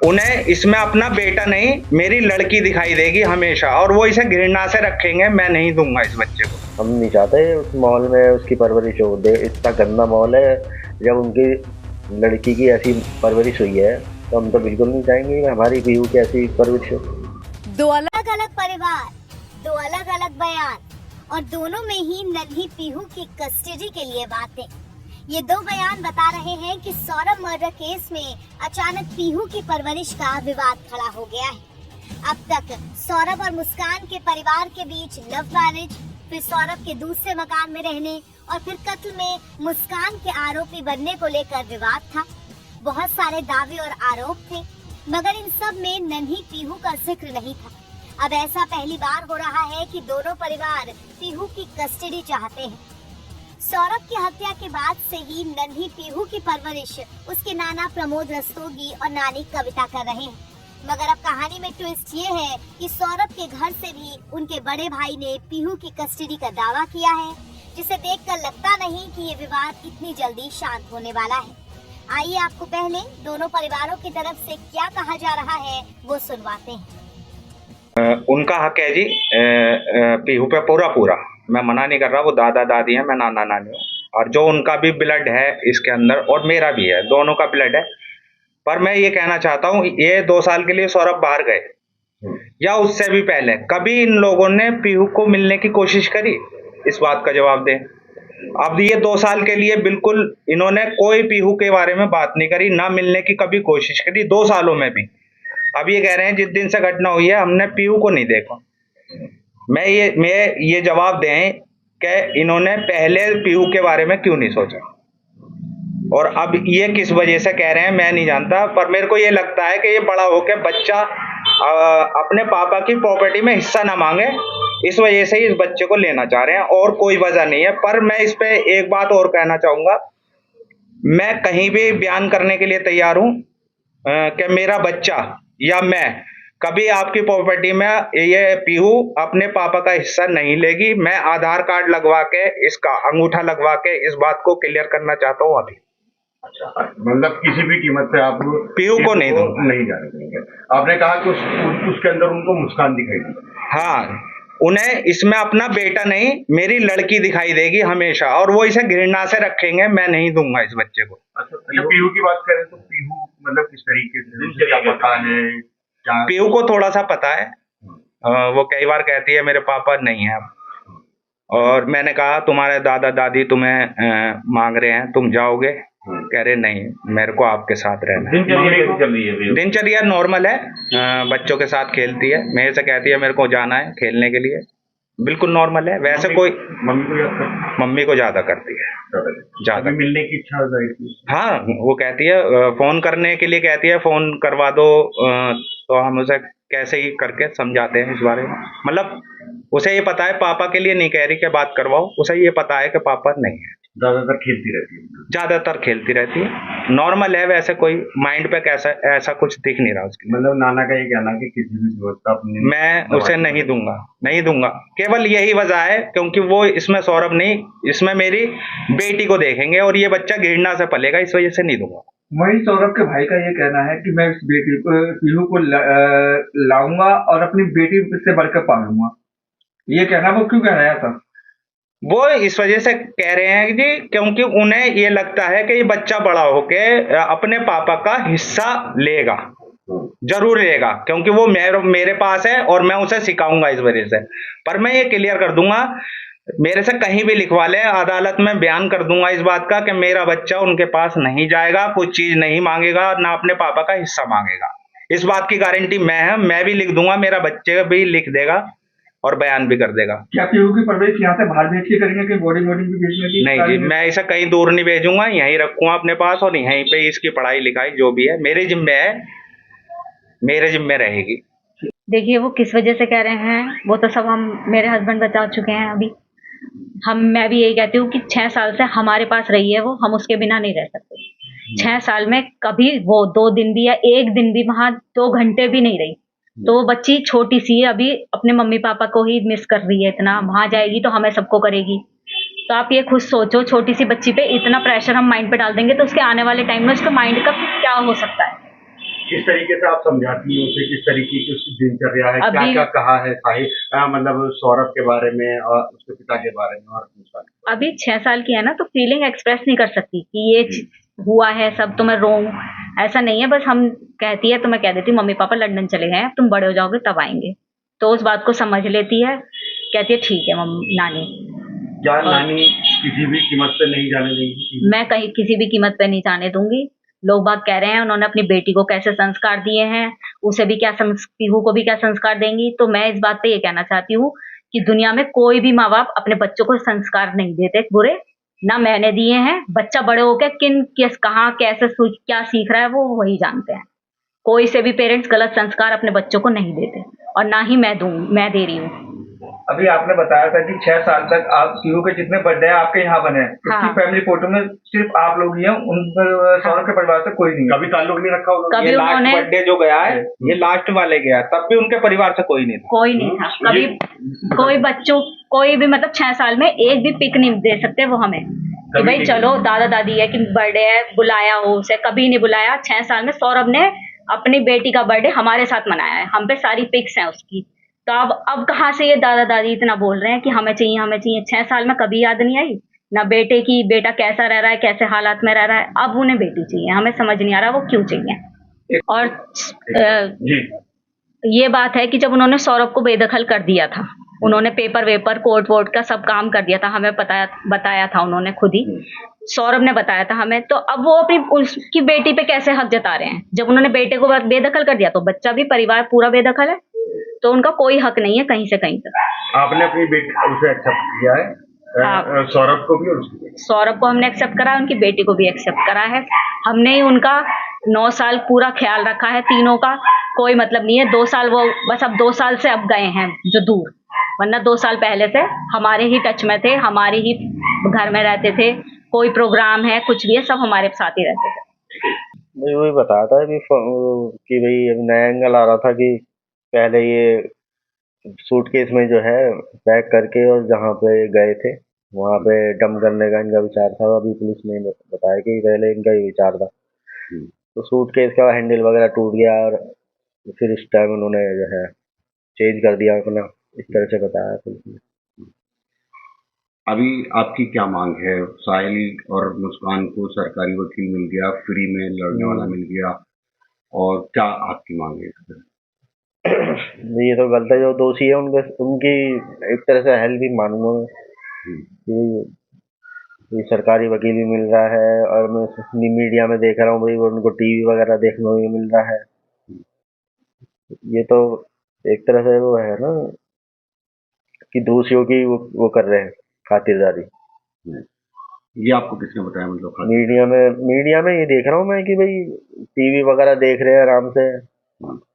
उन्हें इसमें अपना बेटा नहीं, मेरी लड़की दिखाई देगी हमेशा, और वो इसे घृणा से रखेंगे। मैं नहीं दूंगा इस बच्चे को। हम नहीं चाहते उस माहौल में उसकी परवरिश हो। इतना गंदा माहौल है। जब उनकी लड़की की ऐसी परवरिश हुई है तो हम तो बिल्कुल नहीं चाहेंगे कि हमारी पीहू की ऐसी परवरिश हो। दो अलग अलग परिवार, दो अलग अलग बयान, और दोनों में ही नन्ही पीहू की कस्टडी के लिए बातें। ये दो बयान बता रहे हैं कि सौरभ मर्डर केस में अचानक पीहू की परवरिश का विवाद खड़ा हो गया है। अब तक सौरभ और मुस्कान के परिवार के बीच लव मैरिज, फिर सौरभ के दूसरे मकान में रहने और फिर कत्ल में मुस्कान के आरोपी बनने को लेकर विवाद था। बहुत सारे दावे और आरोप थे, मगर इन सब में नन्ही पीहू का जिक्र नहीं था। अब ऐसा पहली बार हो रहा है कि दोनों परिवार पीहू की कस्टडी चाहते हैं। सौरभ की हत्या के बाद से ही नन्ही पीहू की परवरिश उसके नाना प्रमोद रस्तोगी और नानी कविता कर रहे हैं। मगर अब कहानी में ट्विस्ट ये है कि सौरभ के घर से भी उनके बड़े भाई ने पीहू की कस्टडी का दावा किया है, जिसे देखकर लगता नहीं कि ये विवाद इतनी जल्दी शांत होने वाला है। आइए आपको पहले दोनों परिवारों की तरफ से क्या कहा जा रहा है वो सुनवाते हैं। उनका हक है जी पीहू पे पूरा। मैं मना नहीं कर रहा, वो दादा दादी है, मैं नाना नानी हूँ, और जो उनका भी ब्लड है इसके अंदर और मेरा भी है, दोनों का ब्लड है। पर मैं ये कहना चाहता हूँ, ये 2 साल के लिए सौरभ बाहर गए या उससे भी पहले कभी इन लोगों ने पीहू को मिलने की कोशिश करी? इस बात का जवाब दें। अब ये 2 साल के लिए बिल्कुल इन्होंने कोई पीहू के बारे में बात नहीं करी, ना मिलने की कभी कोशिश करी 2 सालों में भी। अब ये कह रहे हैं जिस दिन से घटना हुई है हमने पीहू को नहीं देखा। मैं ये जवाब दें कि इन्होंने पहले पीहू के बारे में क्यों नहीं सोचा, और अब ये किस वजह से कह रहे हैं मैं नहीं जानता। पर मेरे को ये लगता है कि ये बड़ा होकर बच्चा अपने पापा की प्रॉपर्टी में हिस्सा ना मांगे, इस वजह से ही इस बच्चे को लेना चाह रहे हैं, और कोई वजह नहीं है। पर मैं इस पे एक बात और कहना चाहूंगा, मैं कहीं भी बयान करने के लिए तैयार हूं कि मेरा बच्चा या मैं कभी आपकी प्रॉपर्टी में ये पीहू अपने पापा का हिस्सा नहीं लेगी। मैं आधार कार्ड लगवा के, इसका अंगूठा लगवा के इस बात को क्लियर करना चाहता हूँ अभी। अच्छा, मतलब किसी भी कीमत पे आप पीहू को नहीं जाने देंगे। आपने कहा कि उसके अंदर उनको मुस्कान दिखाई दी। हाँ, उन्हें इसमें अपना बेटा नहीं, मेरी लड़की दिखाई देगी हमेशा, और वो इसे घृणा से रखेंगे। मैं नहीं दूंगा इस बच्चे को। अच्छा, पीहू की बात करें तो पीहू मतलब किस तरीके से पता है? पीहू को थोड़ा सा पता है। वो कई बार कहती है मेरे पापा नहीं है अब, और मैंने कहा तुम्हारे दादा दादी तुम्हें मांग रहे हैं, तुम जाओगे? कह रहे नहीं, मेरे को आपके साथ रहना है। दिनचर्या नॉर्मल है, बच्चों के साथ खेलती है, मेरे से कहती है मेरे को जाना है खेलने के लिए, बिल्कुल नॉर्मल है। वैसे कोई मम्मी को ज्यादा करती है, ज्यादा मिलने की इच्छा हो जाएगी। हाँ, वो कहती है फोन करने के लिए कहती है, फोन करवा दो, तो हम उसे कैसे ही करके समझाते हैं इस बारे में। मतलब उसे ये पता है, पापा के लिए नहीं कह रही कि बात करवाओ, उसे ये पता है कि पापा नहीं है। ज्यादातर खेलती रहती है। ज्यादातर खेलती रहती है, नॉर्मल है। वैसे कोई माइंड पे कैसा ऐसा कुछ दिख नहीं रहा उसकी। मतलब नाना का ये कहना है कि किसी भी जरूरत का मैं उसे नहीं दूंगा। केवल यही वजह है क्योंकि वो इसमें सौरभ नहीं, इसमें मेरी बेटी को देखेंगे और ये बच्चा घृणा से पलेगा, इस वजह से नहीं दूंगा। वही सौरभ के भाई का ये कहना है कि मैं इस बेटी को पीहू को लाऊंगा और अपनी बेटी से बढ़कर पालूंगा। ये कहना वो क्यों कह रहा है ऐसा? वो इस वजह से कह रहे हैं जी क्योंकि उन्हें ये लगता है कि ये बच्चा बड़ा होके अपने पापा का हिस्सा लेगा, जरूर लेगा, क्योंकि वो मेरे पास है और मैं उसे सिखाऊंगा इस वजह से। पर मैं ये क्लियर कर दूंगा, मेरे से कहीं भी लिखवा ले, अदालत में बयान कर दूंगा इस बात का कि मेरा बच्चा उनके पास नहीं जाएगा, कुछ चीज नहीं मांगेगा, ना अपने पापा का हिस्सा मांगेगा। इस बात की गारंटी मैं भी लिख दूंगा, मेरा बच्चे भी लिख देगा और बयान भी कर देगा। क्या पीहू की परवरिश यहाँ से बाहर भेज के करेंगे कि बॉडी भी भेजने की? नहीं जी, मैं इसे कहीं दूर नहीं भेजूंगा, यहीं रखूंगा अपने पास, और यहीं पे इसकी पढ़ाई लिखाई जो भी है मेरे जिम्मे है, मेरे जिम्मे रहेगी। देखिए वो किस वजह से कह रहे हैं वो तो सब हम मेरे हस्बैंड बता चुके हैं। अभी मैं भी यही कहती हूँ कि 6 साल से हमारे पास रही है वो, हम उसके बिना नहीं रह सकते। 6 साल में कभी वो 2 दिन भी या 1 दिन भी वहां 2 घंटे भी नहीं रही। तो वो बच्ची छोटी सी है, अभी अपने मम्मी पापा को ही मिस कर रही है इतना। वहां जाएगी तो हमें सबको करेगी। तो आप ये खुद सोचो, छोटी सी बच्ची पे इतना प्रेशर हम माइंड पे डाल देंगे तो उसके आने वाले टाइम में उसके माइंड का क्या हो सकता है। किस तरीके से आप समझाती हैं उसे, किस तरीके की उसकी दिनचर्या है, क्या अभी क्या कहा है साहिल, मतलब सौरभ के बारे में और उसके पिता के बारे में और मुस्कान के बारे अभी 6 साल की है ना, तो फीलिंग एक्सप्रेस नहीं कर सकती कि ये हुआ है सब, तो मैं रोऊं, ऐसा नहीं है। बस हम कहती है तो मैं कह देती हूँ मम्मी पापा लंदन चले गए हैं, तुम बड़े हो जाओगे तब आएंगे, तो उस बात को समझ लेती है, कहती है ठीक है नानी। में। क्या नानी किसी भी कीमत पे नहीं जाने देंगी? मैं कहीं किसी भी कीमत पे नहीं जाने दूंगी। लोग बात कह रहे हैं उन्होंने अपनी बेटी को कैसे संस्कार दिए हैं, उसे भी क्या पीहू को भी क्या संस्कार देंगी, तो मैं इस बात पे ये कहना चाहती हूँ कि दुनिया में कोई भी माँ बाप अपने बच्चों को संस्कार नहीं देते बुरे, ना मैंने दिए हैं। बच्चा बड़े होकर कहाँ कैसे क्या सीख रहा है वो वही जानते हैं। कोई से भी पेरेंट्स गलत संस्कार अपने बच्चों को नहीं देते, और ना ही मैं दे रही हूँ। अभी आपने बताया था कि 6 साल तक आप पीहू के जितने बर्थडे हैं आपके यहाँ बने हैं, हाँ। उसकी फैमिली फोटो में सिर्फ आप लोग ही हैं, उन सौरभ के परिवार से कोई नहीं है। कभी ताल्लुक नहीं रखा उन्होंने? कभी ये लास्ट उन्होंने बर्थडे जो गया है, ये लास्ट वाले गया, तब भी उनके परिवार से कोई नहीं था। कोई नहीं था कभी। कोई बच्चों कोई भी मतलब 6 साल में एक भी पिक नहीं दे सकते वो हमें कि भाई चलो दादा दादी है कि बर्थडे है बुलाया हो उसे, कभी नहीं बुलाया। 6 साल में सौरभ ने अपनी बेटी का बर्थडे हमारे साथ मनाया है, हम पे सारी पिक्स हैं उसकी। तो अब कहाँ से ये दादा दादी इतना बोल रहे हैं कि हमें चाहिए हमें चाहिए। 6 साल में कभी याद नहीं आई ना बेटे की, बेटा कैसा रह रहा है, कैसे हालात में रह रहा है। अब उन्हें बेटी चाहिए, हमें समझ नहीं आ रहा वो क्यों चाहिए। और जी ये बात है कि जब उन्होंने सौरभ को बेदखल कर दिया था, उन्होंने पेपर वेपर कोर्ट वोर्ट का सब काम कर दिया था, हमें बताया था उन्होंने खुद ही, सौरभ ने बताया था हमें। तो अब वो अपनी उसकी बेटी पे कैसे हक जता रहे हैं? जब उन्होंने बेटे को बेदखल कर दिया तो बच्चा भी, परिवार पूरा बेदखल है, तो उनका कोई हक नहीं है कहीं से कहीं तक। आपने अपनी बेटी उसे एक्सेप्ट किया है, सौरभ को भी और उसकी बेटी? सौरभ को हमने एक्सेप्ट करा है, उनकी बेटी को भी एक्सेप्ट करा है। हमने ही उनका 9 साल पूरा ख्याल रखा है, तीनों का कोई मतलब नहीं है। 2 साल वो बस अब 2 साल से अब गए हैं जो दूर, वरना 2 साल पहले से हमारे ही टच में थे, हमारे ही घर में रहते थे। कोई प्रोग्राम है कुछ भी है सब हमारे साथ ही रहते थे। मैं वही बताया था कि भाई अभी नया एंगल आ रहा था कि पहले ये सूटकेस में जो है पैक करके और जहाँ पे गए थे वहाँ पे डंप करने का इनका विचार था। अभी पुलिस ने बताया कि पहले इनका ये विचार था, तो सूटकेस का हैंडल वगैरह टूट गया और फिर इस टाइम उन्होंने जो है चेंज कर दिया अपना, इस तरह से बताया पुलिस ने। अभी आपकी क्या मांग है? साहिल और मुस्कान को सरकारी वकील मिल गया, फ्री में लड़ने वाला मिल गया, और क्या आपकी मांग है इसमें? ये तो गलत है, जो दोषी है उनकी एक तरह से हेल्प भी मानूंगा मैं कि सरकारी वकील भी मिल रहा है, और मैं मीडिया में देख रहा हूँ भाई उनको टीवी वगैरह देखने को भी मिल रहा है। ये तो एक तरह से वो है ना कि दोषियों की वो कर रहे हैं खातिरदारी। ये आपको किसने बताया? मतलब मीडिया में ये देख रहा हूँ मैं कि भाई टीवी वगैरह देख रहे हैं आराम से,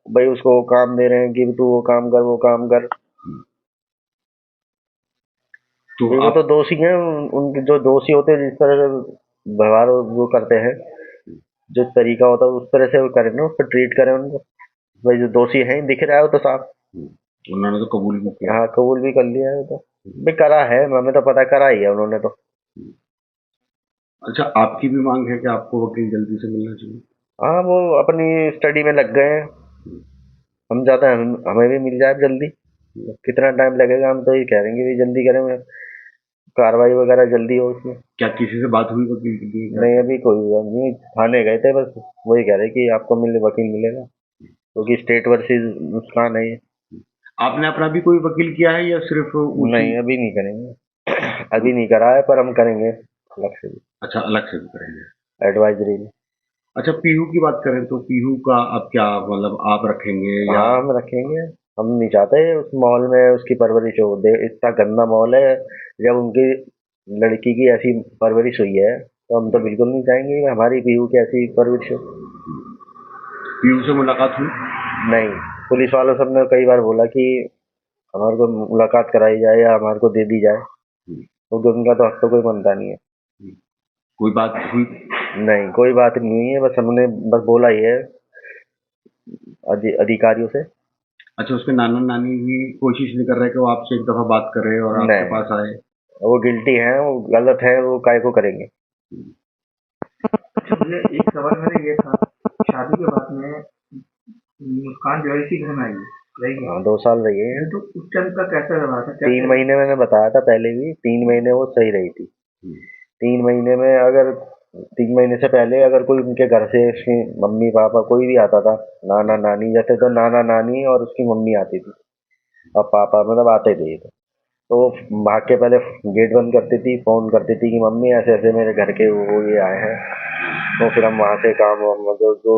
भाई उसको वो काम दे रहे हैं कि तू वो काम कर वो काम कर। तो वो तो दोषी हैं, उनके जो दोषी होते हैं जिस तरह से व्यवहार वो करते हैं, जो तरीका होता है उस तरह से वो करें ना, उस पर ट्रीट करें उनको। भाई जो दोषी हैं दिख रहा है वो तो साफ, उन्होंने तो कबूल भी किया। हाँ कबूल भी कर लिया है वो तो, भाई करा है, हमें तो पता करा ही है उन्होंने तो। अच्छा, आपकी भी मांग है कि आपको वकील जल्दी से मिलना चाहिए? हाँ वो अपनी स्टडी में लग गए हैं, हम चाहते हैं हमें भी मिल जाए जल्दी। कितना टाइम लगेगा हम तो ये कह रहे हैं कि जल्दी करें, कार्रवाई वगैरह जल्दी हो उसमें। क्या किसी से बात हुई वकील के लिए? नहीं अभी कोई हुआ नहीं, थाने गए थे बस, वही कह रहे कि आपको वकील मिलेगा, क्योंकि स्टेट वर्सेस मुस्कान है ये। आपने अपना भी कोई वकील किया है या सिर्फ नहीं अभी नहीं करेंगे, अभी नहीं करा है, पर हम करेंगे अलग से भी। अच्छा, अलग से भी करेंगे एडवाइजरी में। अच्छा, पीहू की बात करें तो पीहू का अब क्या मतलब आप रखेंगे या? हाँ हम रखेंगे, हम नहीं चाहते उस माहौल में उसकी परवरिश हो। इतना गंदा माहौल है, जब उनकी लड़की की ऐसी परवरिश हुई है तो हम तो बिल्कुल नहीं चाहेंगे कि हमारी पीहू की ऐसी परवरिश हो। पीहू से मुलाकात हुई? नहीं, पुलिस वालों सबने कई बार बोला कि हमारे को मुलाकात कराई जाए या हमारे को दे दी जाए, क्योंकि उनका तो हक तो कोई बनता नहीं है। कोई बात हुई? नहीं कोई बात नहीं हुई है, बस हमने बस बोला ही है अधिकारियों से। अच्छा, उसके नाना नानी भी कोशिश नहीं कर रहे कि वो आपसे एक दफा बात करे और आपके पास आए? वो गिल्टी है, वो गलत है, वो काय को करेंगे। अच्छा, मुझे एक सवाल मेरा ये था, शादी के बाद में मुस्कान जो है इसी घर में आई है रही है। हाँ 2 साल रही है। तो उस टाइम का कैसा रहा था? 3 महीने मैंने बताया था पहले भी, 3 महीने वो सही रही थी। 3 महीने में अगर 3 महीने से पहले अगर कोई उनके घर से उसकी मम्मी पापा कोई भी आता था, नाना नानी, जैसे तो नाना नानी और उसकी मम्मी आती थी और पापा मतलब आते थे, तो वो भाग के पहले गेट बंद करती थी, फोन करती थी कि मम्मी ऐसे ऐसे मेरे घर के वो ये आए हैं। तो फिर हम वहाँ से काम जो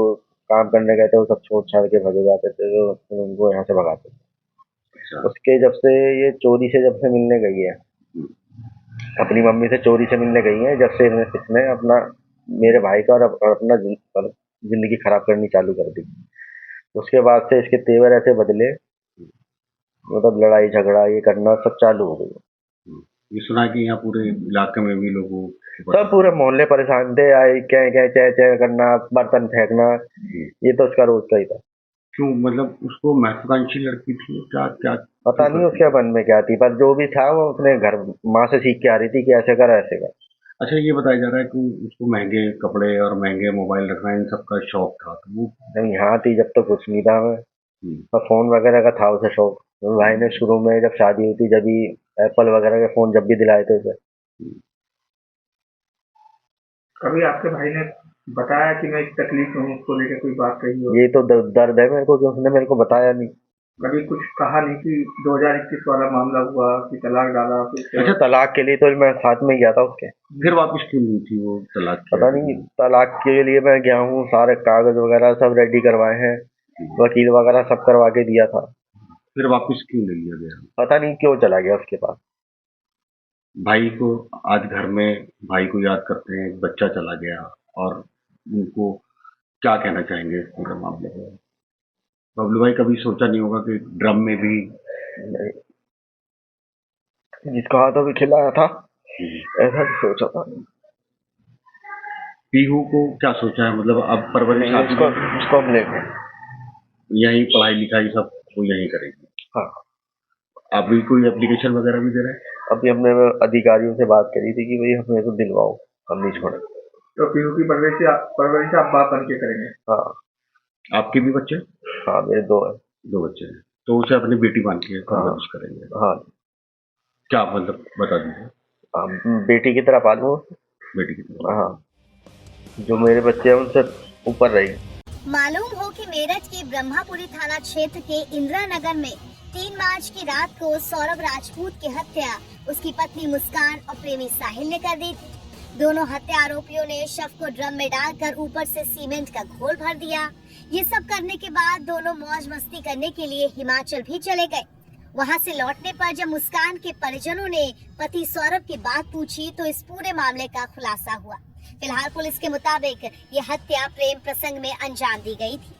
काम करने गए थे वो सब छोड़ छाड़ के भगे जाते थे, तो फिर उनको यहाँ से भगाते थे। उसके जब से ये चोरी से जब से मिलने गई है, अपनी मम्मी से चोरी से मिलने गई है, जब से इसने अपना मेरे भाई का और अपना जिंदगी खराब करनी चालू कर दी। उसके बाद से इसके तेवर ऐसे बदले, मतलब लड़ाई झगड़ा ये करना सब चालू हो गई। ये सुना कि यहाँ पूरे इलाके में भी लोगों सब पूरे मोहल्ले परेशान थे, आई क्या क्या चह चह करना, बर्तन फेंकना, ये तो उसका रोज का ही था। क्यों, मतलब उसको महत्वाकांक्षी लड़की थी क्या? क्या पता नहीं उसके मन में क्या थी, पर जो भी था वो अपने घर माँ से सीख के आ रही थी कि ऐसे कर ऐसे कर। अच्छा, ये बताया जा रहा है कि उसको महंगे कपड़े और महंगे मोबाइल रखना इन सब का शौक था, तो वो नहीं यहाँ थी जब तो कुछ नहीं था मैं, पर फोन वगैरह का था उसे शौक। भाई ने शुरू में जब शादी हुई थी जब भी एप्पल वगैरह के फोन जब भी दिलाए थे उसे। कभी आपके भाई ने बताया कि मैं इस तकलीफ में हूँ, उसको लेकर कोई बात कही हो? ये तो दर्द है मेरे को कि उसने मेरे को बताया नहीं। कभी कुछ कहा नहीं कि 2021 वाला मामला हुआ कि तलाक डाला फिर? अच्छा, तलाक के लिए तो मैं साथ में गया था उसके। फिर वापस क्यों नहीं थी वो तलाक? पता नहीं, तलाक के लिए मैं गया हूँ, सारे कागज वगैरह सब रेडी करवाए हैं, वकील वगैरह सब करवा के दिया था। फिर वापस क्यों ले लिया गया? पता नहीं क्यों चला गया उसके पास। भाई को आज घर में भाई को याद करते हैं, बच्चा चला गया, और उनको क्या कहना चाहेंगे इस पूरे मामले में? बबलू भाई कभी सोचा नहीं होगा कि ड्रम में भी जिसका हाथ अभी खिलाया था ऐसा भी सोचा था। पीहू को क्या सोचा है, मतलब अब परवरिश उसको हम लेंगे, यही पढ़ाई लिखाई सब वो यही करेगी? हाँ। अभी कोई एप्लीकेशन वगैरह भी दे रहे हैं? अभी हमने अधिकारियों से बात करी थी कि भाई हमें तो दिलवाओ, हम नहीं छोड़े। तो पीहू की परवरिश आप बाप बन के करेंगे? हाँ। आपके भी बच्चे? हाँ मेरे 2 हैं। 2 बच्चे हैं, तो उसे अपनी बेटी मान के परवरिश करेंगे? हाँ। क्या मतलब बता दीजिए। बेटी की तरह पालूं, बेटी की तरह? हाँ, जो मेरे बच्चे हैं उनसे ऊपर रही। मालूम हो कि मेरठ के ब्रह्मापुरी थाना क्षेत्र के इंदिरा नगर में 3 मार्च की रात को सौरभ राजपूत की हत्या उसकी पत्नी मुस्कान और प्रेमी साहिल ने कर दी थी। दोनों हत्या आरोपियों ने शव को ड्रम में डालकर ऊपर से सीमेंट का घोल भर दिया। ये सब करने के बाद दोनों मौज मस्ती करने के लिए हिमाचल भी चले गए। वहां से लौटने पर जब मुस्कान के परिजनों ने पति सौरभ की बात पूछी तो इस पूरे मामले का खुलासा हुआ। फिलहाल पुलिस के मुताबिक ये हत्या प्रेम प्रसंग में अंजाम दी गई थी।